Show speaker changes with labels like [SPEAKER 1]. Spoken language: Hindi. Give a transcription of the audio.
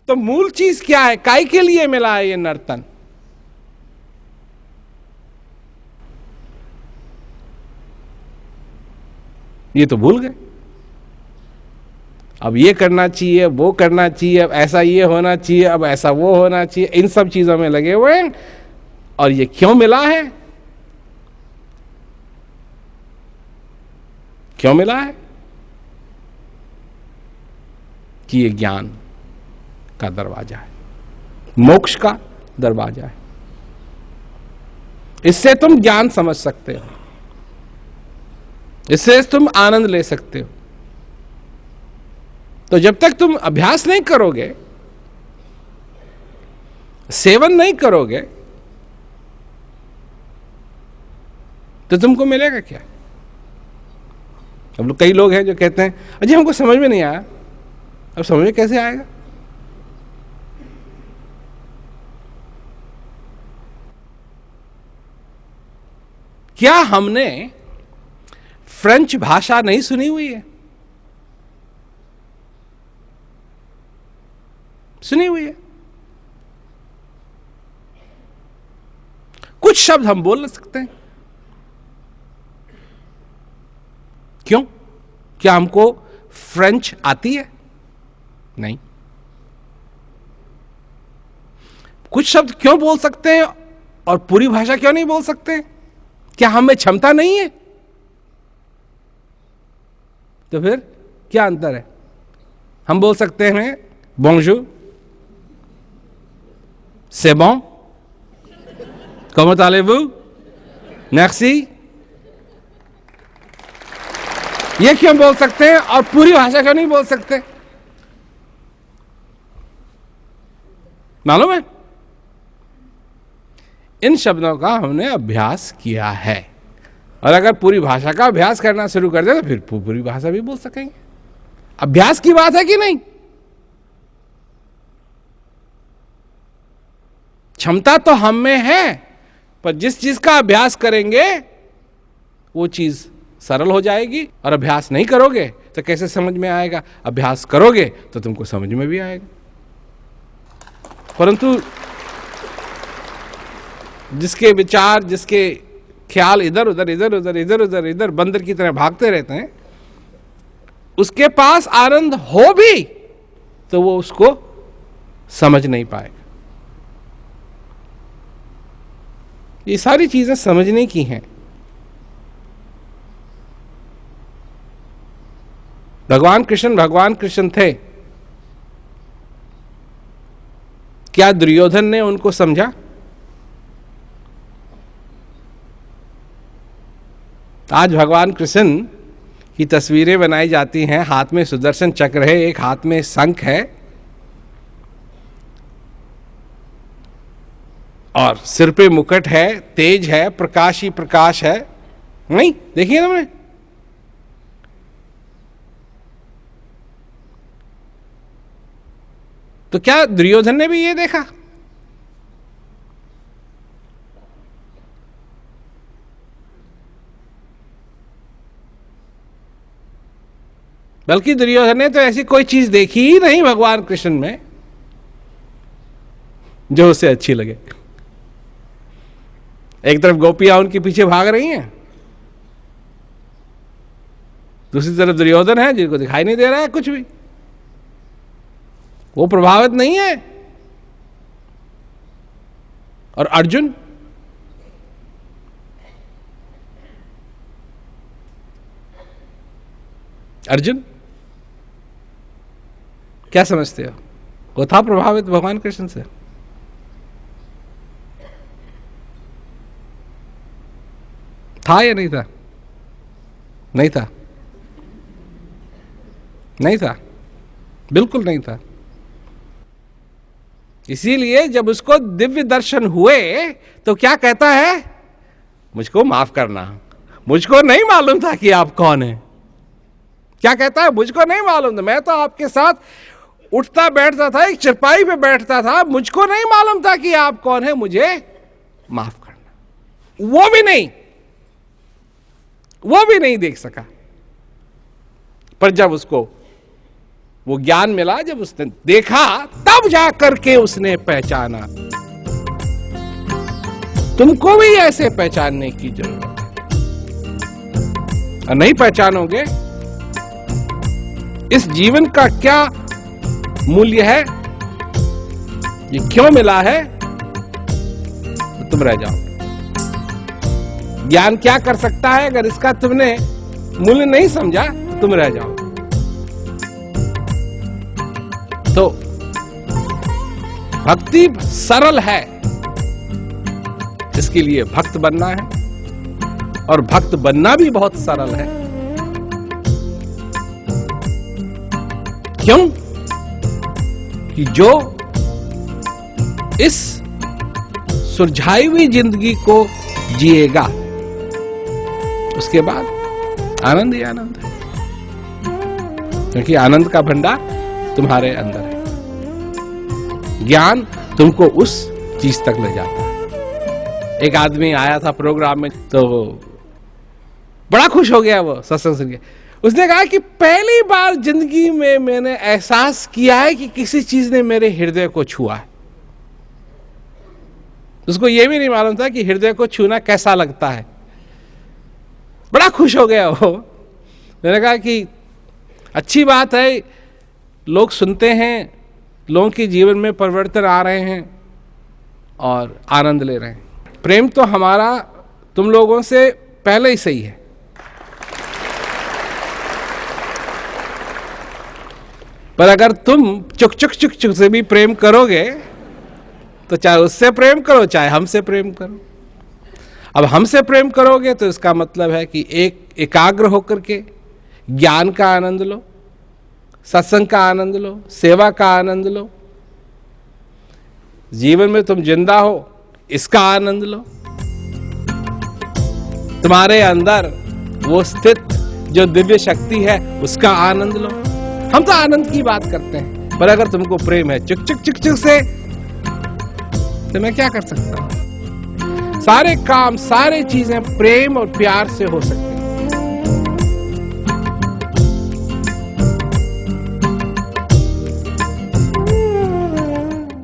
[SPEAKER 1] तो मूल चीज क्या है? काय के लिए मिला है ये नर्तन? ये तो भूल गए। अब ये करना चाहिए, वो करना चाहिए, अब ऐसा ये होना चाहिए, अब ऐसा वो होना चाहिए, इन सब चीजों में लगे हुए हैं। और ये क्यों मिला है? क्यों मिला है? कि ये ज्ञान का दरवाजा है, मोक्ष का दरवाजा है। इससे तुम ज्ञान समझ सकते हो, इससे तुम आनंद ले सकते हो। तो जब तक तुम अभ्यास नहीं करोगे, सेवन नहीं करोगे, तो तुमको मिलेगा क्या? अब कई लोग हैं जो कहते हैं अजय हमको समझ में नहीं आया। अब समझ में कैसे आएगा? क्या हमने फ्रेंच भाषा नहीं सुनी हुई है? सुनी हुई है। कुछ शब्द हम बोल नहीं सकते हैं। क्यों? क्या हमको फ्रेंच आती है? नहीं। कुछ शब्द क्यों बोल सकते हैं और पूरी भाषा क्यों नहीं बोल सकते? क्या हम में क्षमता नहीं है? तो फिर क्या अंतर है? हम बोल सकते हैं बोंजूर, c'est bon, comment allez-vous, merci, ये क्यों बोल सकते हैं और पूरी भाषा क्यों नहीं बोल सकते? मालूम है? इन शब्दों का हमने अभ्यास किया है, और अगर पूरी भाषा का अभ्यास करना शुरू कर दे तो फिर पूरी भाषा भी बोल सकेंगे। अभ्यास की बात है कि नहीं? क्षमता तो हम में है, पर जिस चीज का अभ्यास करेंगे वो चीज सरल हो जाएगी। और अभ्यास नहीं करोगे तो कैसे समझ में आएगा? अभ्यास करोगे तो तुमको समझ में भी आएगा। परंतु जिसके विचार, जिसके ख्याल इधर उधर इधर उधर इधर उधर इधर बंदर की तरह भागते रहते हैं, उसके पास आनंद हो भी तो वो उसको समझ नहीं पाएगा। ये सारी चीजें समझने की हैं। भगवान कृष्ण थे। क्या दुर्योधन ने उनको समझा? आज भगवान कृष्ण की तस्वीरें बनाई जाती हैं, हाथ में सुदर्शन चक्र है, एक हाथ में शंख है और सिर पे मुकुट है, तेज है, प्रकाश ही प्रकाश है। नहीं देखिए तुमने? तो क्या दुर्योधन ने भी ये देखा? बल्कि दुर्योधन ने तो ऐसी कोई चीज देखी ही नहीं भगवान कृष्ण में जो उसे अच्छी लगे। एक तरफ गोपियां उनके पीछे भाग रही हैं, दूसरी तरफ दुर्योधन है जिनको दिखाई नहीं दे रहा है कुछ भी, वो प्रभावित नहीं है। और अर्जुन, अर्जुन क्या समझते हो? वो था प्रभावित भगवान कृष्ण से? था या नहीं था? नहीं था, नहीं था, बिल्कुल नहीं था। इसीलिए जब उसको दिव्य दर्शन हुए तो क्या कहता है? मुझको माफ करना, मुझको नहीं मालूम था कि आप कौन हैं। क्या कहता है? मुझको नहीं मालूम था, मैं तो आपके साथ उठता बैठता था, एक चरपाई पे बैठता था, मुझको नहीं मालूम था कि आप कौन है, मुझे माफ करना। वो भी नहीं देख सका। पर जब उसको वो ज्ञान मिला जब उसने देखा, तब जाकर के उसने पहचाना। तुमको भी ऐसे पहचानने की जरूरत है। और नहीं पहचानोगे इस जीवन का क्या मूल्य है, ये क्यों मिला है, तो तुम रह जाओ। ज्ञान क्या कर सकता है, अगर इसका तुमने मूल्य नहीं समझा तो तुम रह जाओ। तो भक्ति सरल है, इसके लिए भक्त बनना है, और भक्त बनना भी बहुत सरल है। क्यों? कि जो इस सुलझाई हुई जिंदगी को जिएगा, उसके बाद आनंद ही आनंद है, क्योंकि आनंद का भंडार तुम्हारे अंदर है। ज्ञान तुमको उस चीज तक ले जाता है। एक आदमी आया था प्रोग्राम में, तो बड़ा खुश हो गया वो सत्संग सुन के। उसने कहा कि पहली बार जिंदगी में मैंने एहसास किया है कि किसी चीज ने मेरे हृदय को छुआ है। उसको यह भी नहीं मालूम था कि हृदय को छूना कैसा लगता है। बड़ा खुश हो गया वो। मैंने कहा कि अच्छी बात है, लोग सुनते हैं, लोगों के जीवन में परिवर्तन आ रहे हैं और आनंद ले रहे हैं। प्रेम तो हमारा तुम लोगों से पहले ही सही है। पर अगर तुम चुक चुक चुक चुक से भी प्रेम करोगे, तो चाहे उससे प्रेम करो, चाहे हमसे प्रेम करो। अब हमसे प्रेम करोगे तो इसका मतलब है कि एकाग्र होकर के ज्ञान का आनंद लो, सत्संग का आनंद लो, सेवा का आनंद लो। जीवन में तुम जिंदा हो, इसका आनंद लो। तुम्हारे अंदर वो स्थित जो दिव्य शक्ति है, उसका आनंद लो। हम तो आनंद की बात करते हैं, पर अगर तुमको प्रेम है चुक चुक चुक चुक से, तो मैं क्या कर सकता हूं? सारे काम, सारे चीजें प्रेम और प्यार से हो सकती